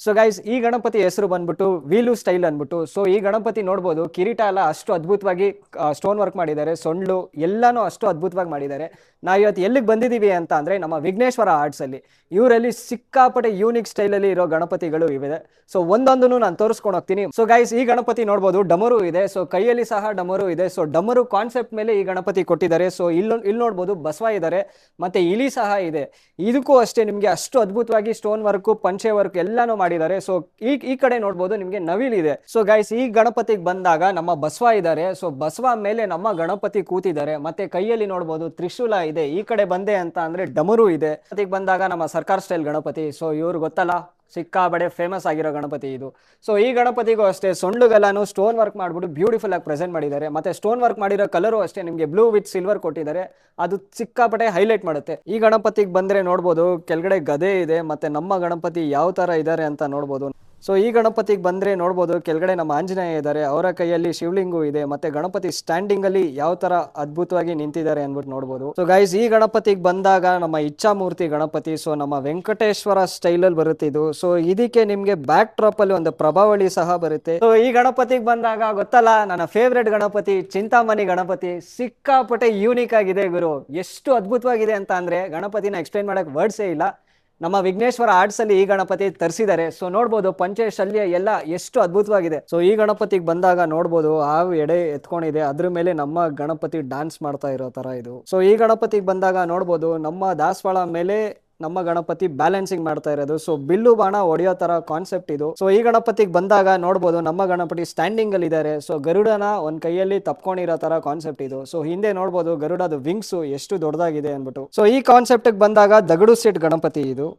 So guys ಈ ಗಣಪತಿ ಹೆಸರು ಬಂದ್ಬಿಟ್ಟು ವೀಲು ಸ್ಟೈಲ್ ಅಂದ್ಬಿಟ್ಟು. ಸೊ ಈ ಗಣಪತಿ ನೋಡ್ಬೋದು, ಕಿರೀಟ ಎಲ್ಲ ಅಷ್ಟು ಅದ್ಭುತವಾಗಿ ಸ್ಟೋನ್ ವರ್ಕ್ ಮಾಡಿದ್ದಾರೆ, ಸೊಂಡ್ಲು ಎಲ್ಲಾನು ಅಷ್ಟು ಅದ್ಭುತವಾಗಿ ಮಾಡಿದ್ದಾರೆ. ನಾವು ಇವತ್ತು ಎಲ್ಲಿಗೆ ಬಂದಿದ್ದೀವಿ ಅಂತ ಅಂದ್ರೆ ನಮ್ಮ ವಿಘ್ನೇಶ್ವರ ಆರ್ಟ್ಸ್ ಅಲ್ಲಿ. ಇವರಲ್ಲಿ ಸಿಕ್ಕಾಪಟ್ಟೆ ಯೂನಿಕ್ ಸ್ಟೈಲ್ ಅಲ್ಲಿ ಇರೋ ಗಣಪತಿಗಳು ಇವೆ. ಸೊ ಒಂದೊಂದನ್ನು ನಾನು ತೋರಿಸ್ಕೊಂಡು ಹೋಗ್ತೀನಿ. ಸೊ ಗೈಸ್ ಈ ಗಣಪತಿ ನೋಡ್ಬೋದು, ಡಮರು ಇದೆ, ಸೊ ಕೈಯಲ್ಲಿ ಸಹ ಡಮರು ಇದೆ. ಸೊ ಡಮರು ಕಾನ್ಸೆಪ್ಟ್ ಮೇಲೆ ಈ ಗಣಪತಿ ಕೊಟ್ಟಿದ್ದಾರೆ. ಸೊ ಇಲ್ಲಿ ನೋಡ್ಬೋದು ಬಸವ ಇದ್ದಾರೆ, ಮತ್ತೆ ಇಲಿ ಸಹ ಇದೆ. ಇದಕ್ಕೂ ಅಷ್ಟೇ ನಿಮ್ಗೆ ಅಷ್ಟು ಅದ್ಭುತವಾಗಿ ಸ್ಟೋನ್ ವರ್ಕ್, ಪಂಚೆ ವರ್ಕ್ ಎಲ್ಲಾನು ಮಾಡಿದ್ದಾರೆ. ಸೊ ಈ ಕಡೆ ನೋಡ್ಬೋದು ನಿಮ್ಗೆ ನವಿಲ್ ಇದೆ. ಸೊ ಗೈಸ್ ಈ ಗಣಪತಿಗೆ ಬಂದಾಗ ನಮ್ಮ ಬಸವ ಇದ್ದಾರೆ. ಸೊ ಬಸವ ಮೇಲೆ ನಮ್ಮ ಗಣಪತಿ ಕೂತಿದ್ದಾರೆ, ಮತ್ತೆ ಕೈಯಲ್ಲಿ ನೋಡ್ಬೋದು ತ್ರಿಶೂಲ ಇದೆ. ಈ ಕಡೆ ಬಂದೆ ಅಂತ ಅಂದ್ರೆ ಡಮರು ಇದೆ. ಅದಕ್ಕೆ ಬಂದಾಗ ನಮ್ಮ ಸರ್ಕಾರ ಸ್ಟೈಲ್ ಗಣಪತಿ. ಸೊ ಇವ್ರು ಗೊತ್ತಲ್ಲ, ಸಿಕ್ಕಾಬಡೆ ಫೇಮಸ್ ಆಗಿರೋ ಗಣಪತಿ ಇದು. ಸೊ ಈ ಗಣಪತಿಗೂ ಅಷ್ಟೇ ಸೊಂಡ್ಲುಗೆಲ್ಲಾನು ಸ್ಟೋನ್ ವರ್ಕ್ ಮಾಡ್ಬಿಟ್ಟು ಬ್ಯೂಟಿಫುಲ್ ಆಗಿ ಪ್ರೆಸೆಂಟ್ ಮಾಡಿದ್ದಾರೆ. ಮತ್ತೆ ಸ್ಟೋನ್ ವರ್ಕ್ ಮಾಡಿರೋ ಕಲರು ಅಷ್ಟೇ ನಿಮಗೆ ಬ್ಲೂ ವಿತ್ ಸಿಲ್ವರ್ ಕೊಟ್ಟಿದ್ದಾರೆ, ಅದು ಸಿಕ್ಕಾಪಟ್ಟೆ ಹೈಲೈಟ್ ಮಾಡುತ್ತೆ. ಈ ಗಣಪತಿಗೆ ಬಂದ್ರೆ ನೋಡ್ಬೋದು ಕೆಳಗಡೆ ಗದೆ ಇದೆ, ಮತ್ತೆ ನಮ್ಮ ಗಣಪತಿ ಯಾವ ತರ ಇದ್ದಾರೆ ಅಂತ ನೋಡ್ಬೋದು. ಸೊ ಈ ಗಣಪತಿಗೆ ಬಂದ್ರೆ ನೋಡ್ಬೋದು ಕೆಳಗಡೆ ನಮ್ಮ ಆಂಜನೇಯ ಇದ್ದಾರೆ, ಅವರ ಕೈಯಲ್ಲಿ ಶಿವಲಿಂಗು ಇದೆ, ಮತ್ತೆ ಗಣಪತಿ ಸ್ಟ್ಯಾಂಡಿಂಗ್ ಅಲ್ಲಿ ಯಾವ ತರ ಅದ್ಭುತವಾಗಿ ನಿಂತಿದ್ದಾರೆ ಅನ್ಬಿಟ್ಟು ನೋಡ್ಬೋದು. ಸೊ ಗೈಸ್ ಈ ಗಣಪತಿಗೆ ಬಂದಾಗ ನಮ್ಮ ಇಚ್ಛಾಮೂರ್ತಿ ಗಣಪತಿ. ಸೊ ನಮ್ಮ ವೆಂಕಟೇಶ್ವರ ಸ್ಟೈಲ್ ಅಲ್ಲಿ ಬರುತ್ತೆ ಇದು. ಸೊ ಇದಕ್ಕೆ ನಿಮ್ಗೆ ಬ್ಯಾಕ್ ಡ್ರಾಪ್ ಅಲ್ಲಿ ಒಂದು ಪ್ರಭಾವಳಿ ಸಹ ಬರುತ್ತೆ. ಸೊ ಈ ಗಣಪತಿಗೆ ಬಂದಾಗ ಗೊತ್ತಲ್ಲ, ನನ್ನ ಫೇವ್ರೆಟ್ ಗಣಪತಿ ಚಿಂತಾಮಣಿ ಗಣಪತಿ. ಸಿಕ್ಕಾಪಟ್ಟೆ ಯೂನಿಕ್ ಆಗಿದೆ ಗುರು, ಎಷ್ಟು ಅದ್ಭುತವಾಗಿದೆ ಅಂತ ಅಂದ್ರೆ ಗಣಪತಿನ ಎಕ್ಸ್ಪ್ಲೈನ್ ಮಾಡಕ್ ವರ್ಡ್ಸೇ ಇಲ್ಲ. ನಮ್ಮ ವಿಘ್ನೇಶ್ವರ ಆರ್ಟ್ಸ್ ಅಲ್ಲಿ ಈ ಗಣಪತಿ ತರಿಸಿದ್ದಾರೆ. ಸೊ ನೋಡ್ಬೋದು ಪಂಚೆ ಶಲ್ಯ ಎಲ್ಲ ಎಷ್ಟು ಅದ್ಭುತವಾಗಿದೆ. ಸೊ ಈ ಗಣಪತಿಗೆ ಬಂದಾಗ ನೋಡ್ಬೋದು ಹಾವು ಎಡೆ ಎತ್ಕೊಂಡಿದೆ, ಅದ್ರ ಮೇಲೆ ನಮ್ಮ ಗಣಪತಿ ಡಾನ್ಸ್ ಮಾಡ್ತಾ ಇರೋ ತರ ಇದು. ಸೊ ಈ ಗಣಪತಿಗೆ ಬಂದಾಗ ನೋಡ್ಬೋದು ನಮ್ಮ ದಾಸವಾಳ ಮೇಲೆ ನಮ್ಮ ಗಣಪತಿ ಬ್ಯಾಲೆನ್ಸಿಂಗ್ ಮಾಡ್ತಾ ಇರೋದು. ಸೊ ಬಿಲ್ಲು ಬಾಣ ಹೊಡೆಯೋ ತರ ಕಾನ್ಸೆಪ್ಟ್ ಇದು. ಸೊ ಈ ಗಣಪತಿಗೆ ಬಂದಾಗ ನೋಡ್ಬೋದು ನಮ್ಮ ಗಣಪತಿ ಸ್ಟ್ಯಾಂಡಿಂಗ್ ಅಲ್ಲಿ ಇದ್ದಾರೆ. ಸೊ ಗರುಡನ ಒಂದ್ ಕೈಯಲ್ಲಿ ತಪ್ಕೊಂಡಿರೋ ತರ ಕಾನ್ಸೆಪ್ಟ್ ಇದು. ಸೊ ಹಿಂದೆ ನೋಡ್ಬೋದು ಗರುಡದ ವಿಂಗ್ಸ್ ಎಷ್ಟು ದೊಡ್ಡದಾಗಿದೆ ಅನ್ಬಿಟ್ಟು. ಸೊ ಈ ಕಾನ್ಸೆಪ್ಟ್ ಬಂದಾಗ ದಗಡು ಸೆಟ್ ಗಣಪತಿ ಇದು.